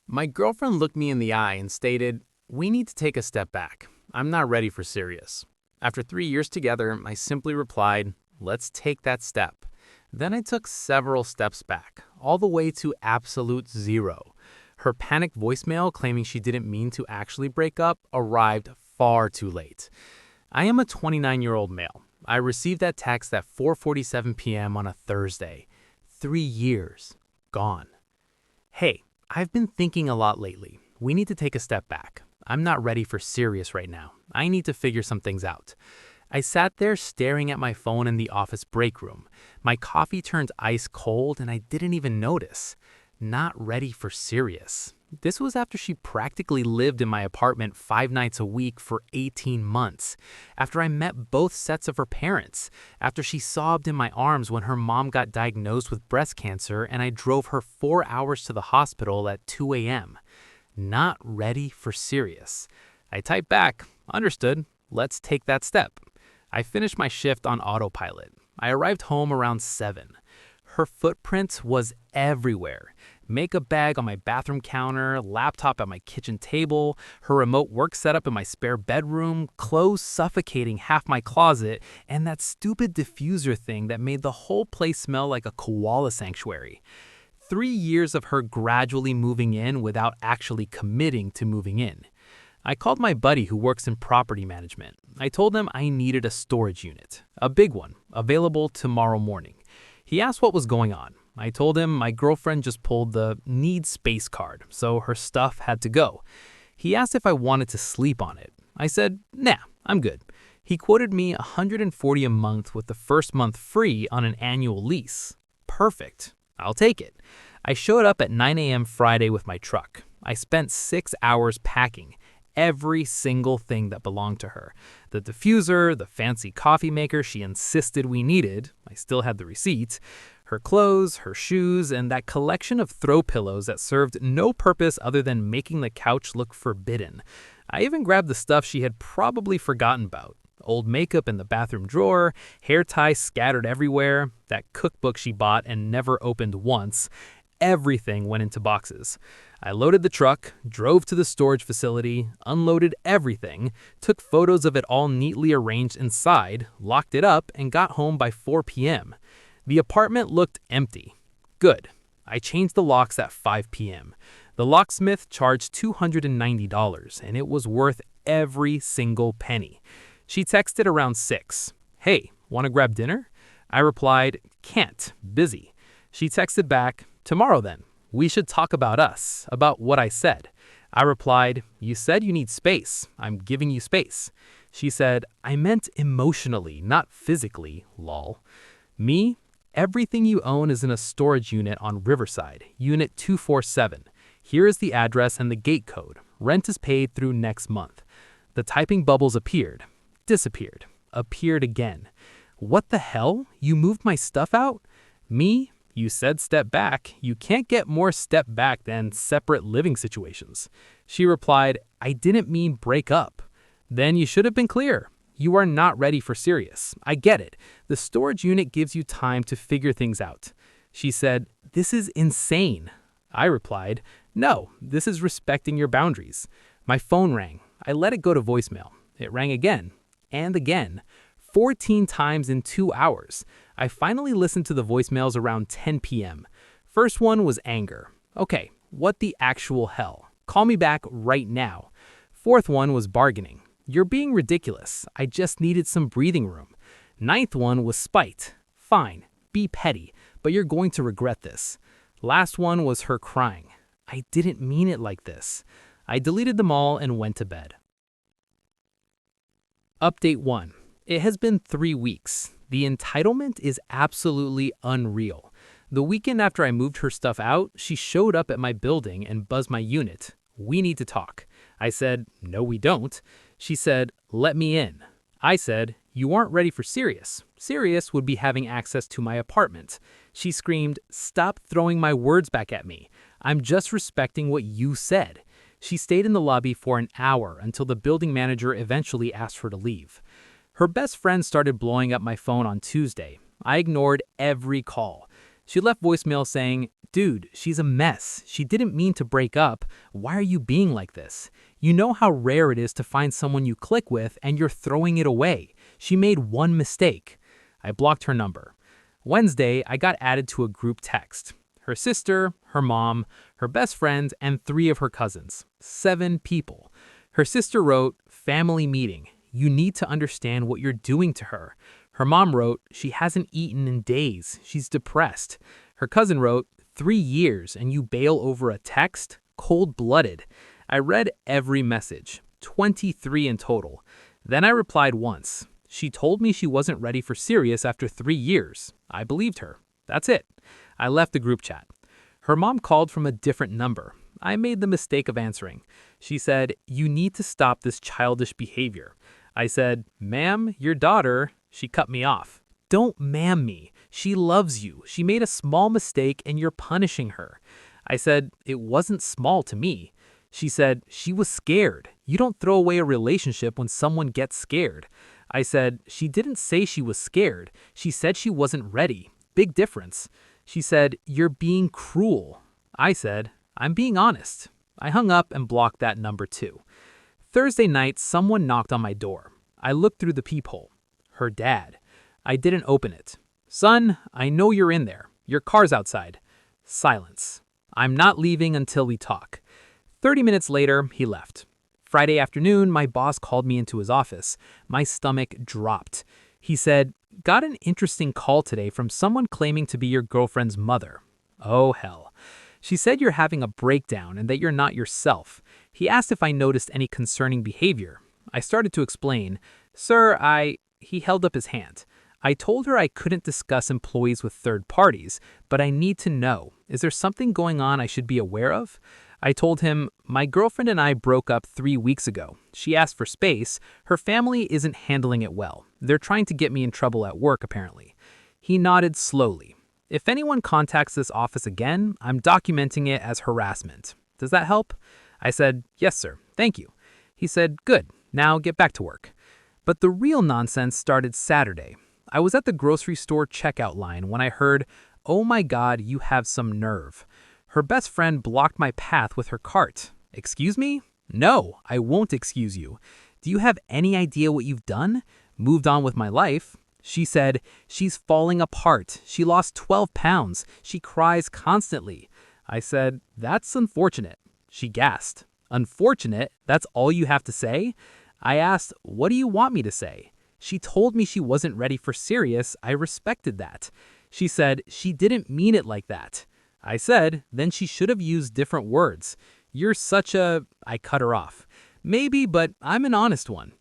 My girlfriend looked me in the eye and stated, "We need to take a step back. I'm not ready for serious." After 3 years together, I simply replied, "Let's take that step." Then I took several steps back, all the way to absolute zero. Her panicked voicemail claiming she didn't mean to actually break up arrived far too late. I am a 29-year-old male. I received that text at 4:47 p.m. on a Thursday. 3 years. Gone. Hey, I've been thinking a lot lately. We need to take a step back. I'm not ready for serious right now. I need to figure some things out. I sat there staring at my phone in the office break room. My coffee turned ice cold and I didn't even notice. Not ready for serious. This was after she practically lived in my apartment 5 nights a week for 18 months. After I met both sets of her parents. After she sobbed in my arms when her mom got diagnosed with breast cancer and I drove her 4 hours to the hospital at 2 a.m. Not ready for serious. I typed back, "Understood. Let's take that step." I finished my shift on autopilot. I arrived home around 7. Her footprint was everywhere. Makeup bag on my bathroom counter, laptop at my kitchen table, her remote work setup in my spare bedroom, clothes suffocating half my closet, and that stupid diffuser thing that made the whole place smell like a koala sanctuary. 3 years of her gradually moving in without actually committing to moving in. I called my buddy who works in property management. I told him I needed a storage unit, a big one, available tomorrow morning. He asked what was going on. I told him my girlfriend just pulled the need space card, so her stuff had to go. He asked if I wanted to sleep on it. I said, "Nah, I'm good." He quoted me $140 a month with the first month free on an annual lease. Perfect. I'll take it. I showed up at 9 a.m. Friday with my truck. I spent 6 hours packing every single thing that belonged to her. The diffuser, the fancy coffee maker she insisted we needed, I still had the receipt, her clothes, her shoes, and that collection of throw pillows that served no purpose other than making the couch look forbidden. I even grabbed the stuff she had probably forgotten about. Old makeup in the bathroom drawer, hair ties scattered everywhere, that cookbook she bought and never opened once. Everything went into boxes. I loaded the truck, drove to the storage facility, unloaded everything, took photos of it all neatly arranged inside, locked it up, and got home by 4 p.m. The apartment looked empty. Good. I changed the locks at 5 p.m. The locksmith charged $290, and it was worth every single penny. She texted around 6. "Hey, want to grab dinner?" I replied, "Can't, busy." She texted back, "Tomorrow then. We should talk about us, about what I said." I replied, "You said you need space. I'm giving you space." She said, "I meant emotionally, not physically, lol." Me, everything you own is in a storage unit on Riverside, unit 247. Here is the address and the gate code. Rent is paid through next month. The typing bubbles appeared, disappeared, appeared again. What the hell? You moved my stuff out? Me? You said step back. You can't get more step back than separate living situations. She replied, "I didn't mean break up." Then you should have been clear. You are not ready for serious. I get it. The storage unit gives you time to figure things out. She said, "This is insane." I replied, "No, this is respecting your boundaries." My phone rang. I let it go to voicemail. It rang again and again. 14 times in 2 hours. I finally listened to the voicemails around 10 p.m. First one was anger. Okay, what the actual hell? Call me back right now. Fourth one was bargaining. You're being ridiculous. I just needed some breathing room. Ninth one was spite. Fine, be petty, but you're going to regret this. Last one was her crying. I didn't mean it like this. I deleted them all and went to bed. Update 1. It has been 3 weeks. The entitlement is absolutely unreal. The weekend after I moved her stuff out, she showed up at my building and buzzed my unit. "We need to talk." I said, "No, we don't." She said, "Let me in." I said, "You aren't ready for serious. Serious would be having access to my apartment." She screamed, "Stop throwing my words back at me. I'm just respecting what you said." She stayed in the lobby for an hour until the building manager eventually asked her to leave. Her best friend started blowing up my phone on Tuesday. I ignored every call. She left voicemail saying, "Dude, she's a mess. She didn't mean to break up. Why are you being like this? You know how rare it is to find someone you click with and you're throwing it away. She made one mistake." I blocked her number. Wednesday, I got added to a group text. Her sister, her mom, her best friend, and 3 of her cousins. 7 people. Her sister wrote, "Family meeting. You need to understand what you're doing to her." Her mom wrote, "She hasn't eaten in days. She's depressed." Her cousin wrote, "3 years and you bail over a text? Cold-blooded." I read every message, 23 in total. Then I replied once. She told me she wasn't ready for serious after 3 years. I believed her. That's it. I left the group chat. Her mom called from a different number. I made the mistake of answering. She said, "You need to stop this childish behavior." I said, "Ma'am, your daughter." She cut me off. "Don't ma'am me. She loves you. She made a small mistake and you're punishing her." I said, "It wasn't small to me." She said, "She was scared. You don't throw away a relationship when someone gets scared." I said, "She didn't say she was scared. She said she wasn't ready. Big difference." She said, "You're being cruel." I said, "I'm being honest." I hung up and blocked that number too. Thursday night, someone knocked on my door. I looked through the peephole. Her dad. I didn't open it. "Son, I know you're in there. Your car's outside." Silence. "I'm not leaving until we talk." 30 minutes later, he left. Friday afternoon, my boss called me into his office. My stomach dropped. He said, "Got an interesting call today from someone claiming to be your girlfriend's mother." Oh, hell. She said you're having a breakdown and that you're not yourself. He asked if I noticed any concerning behavior. I started to explain. "Sir, He held up his hand. I told her I couldn't discuss employees with third parties, but I need to know. Is there something going on I should be aware of? I told him, "My girlfriend and I broke up 3 weeks ago. She asked for space. Her family isn't handling it well. They're trying to get me in trouble at work, apparently." He nodded slowly. "If anyone contacts this office again, I'm documenting it as harassment. Does that help?" I said, "Yes, sir. Thank you." He said, "Good. Now get back to work." But the real nonsense started Saturday. I was at the grocery store checkout line when I heard, "Oh my God, you have some nerve." Her best friend blocked my path with her cart. Excuse me? No, I won't excuse you. Do you have any idea what you've done? Moved on with my life. She said, "She's falling apart. She lost 12 pounds. She cries constantly." I said, "That's unfortunate." She gasped. "Unfortunate? That's all you have to say?" I asked, "What do you want me to say?" She told me she wasn't ready for serious. I respected that. She said, "She didn't mean it like that." I said, "Then she should have used different words. You're such a..." I cut her off. "Maybe, but I'm an honest one."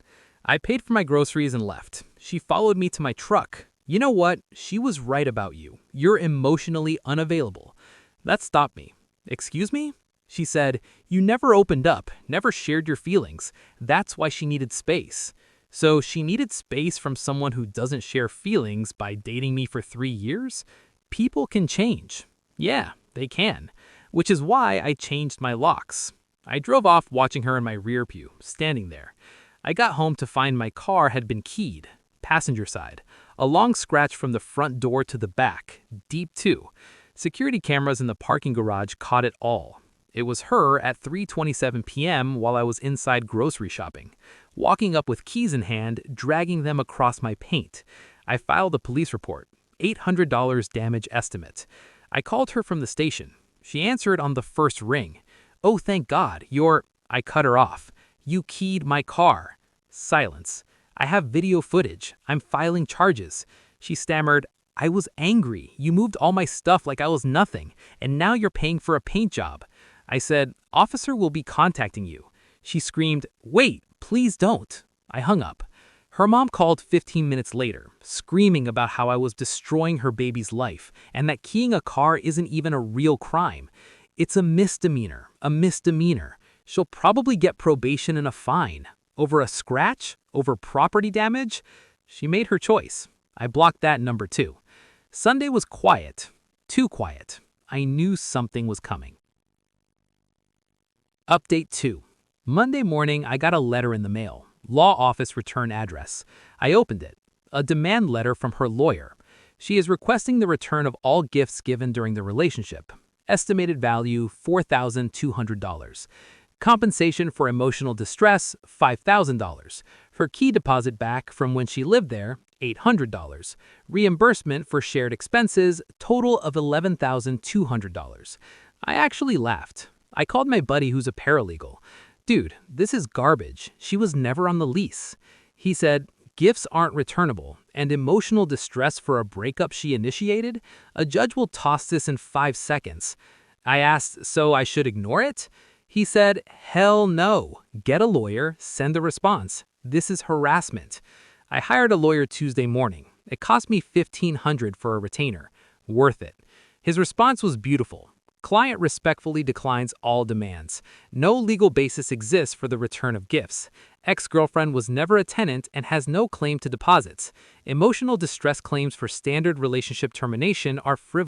I paid for my groceries and left. She followed me to my truck. "You know what? She was right about you. You're emotionally unavailable." That stopped me. "Excuse me?" She said, "You never opened up, never shared your feelings. That's why she needed space." So she needed space from someone who doesn't share feelings by dating me for 3 years? People can change. Yeah, they can. Which is why I changed my locks. I drove off watching her in my rear view, standing there. I got home to find my car had been keyed. Passenger side. A long scratch from the front door to the back. Deep too. Security cameras in the parking garage caught it all. It was her at 3:27 p.m. while I was inside grocery shopping, walking up with keys in hand, dragging them across my paint. I filed a police report. $800 damage estimate. I called her from the station. She answered on the first ring. "Oh, thank God, you're..." I cut her off. "You keyed my car." Silence. "I have video footage. I'm filing charges." She stammered, "I was angry. You moved all my stuff like I was nothing, and now you're paying for a paint job." I said, "Officer will be contacting you." She screamed, "Wait, please don't." I hung up. Her mom called 15 minutes later, screaming about how I was destroying her baby's life and that keying a car isn't even a real crime. It's a misdemeanor, a misdemeanor. She'll probably get probation and a fine. Over a scratch? Over property damage? She made her choice. I blocked that number too. Sunday was quiet. Too quiet. I knew something was coming. Update 2. Monday morning, I got a letter in the mail. Law office return address. I opened it. A demand letter from her lawyer. She is requesting the return of all gifts given during the relationship. Estimated value $4,200. Compensation for emotional distress $5,000. Her key deposit back from when she lived there $800. Reimbursement for shared expenses total of $11,200. I actually laughed. I called my buddy who's a paralegal. Dude, this is garbage. She was never on the lease. He said, gifts aren't returnable, and emotional distress for a breakup she initiated? A judge will toss this in 5 seconds. I asked, so I should ignore it? He said, hell no. Get a lawyer, send a response. This is harassment. I hired a lawyer Tuesday morning. It cost me $1,500 for a retainer. Worth it. His response was beautiful. Client respectfully declines all demands. No legal basis exists for the return of gifts. Ex-girlfriend was never a tenant and has no claim to deposits. Emotional distress claims for standard relationship termination are frivolous.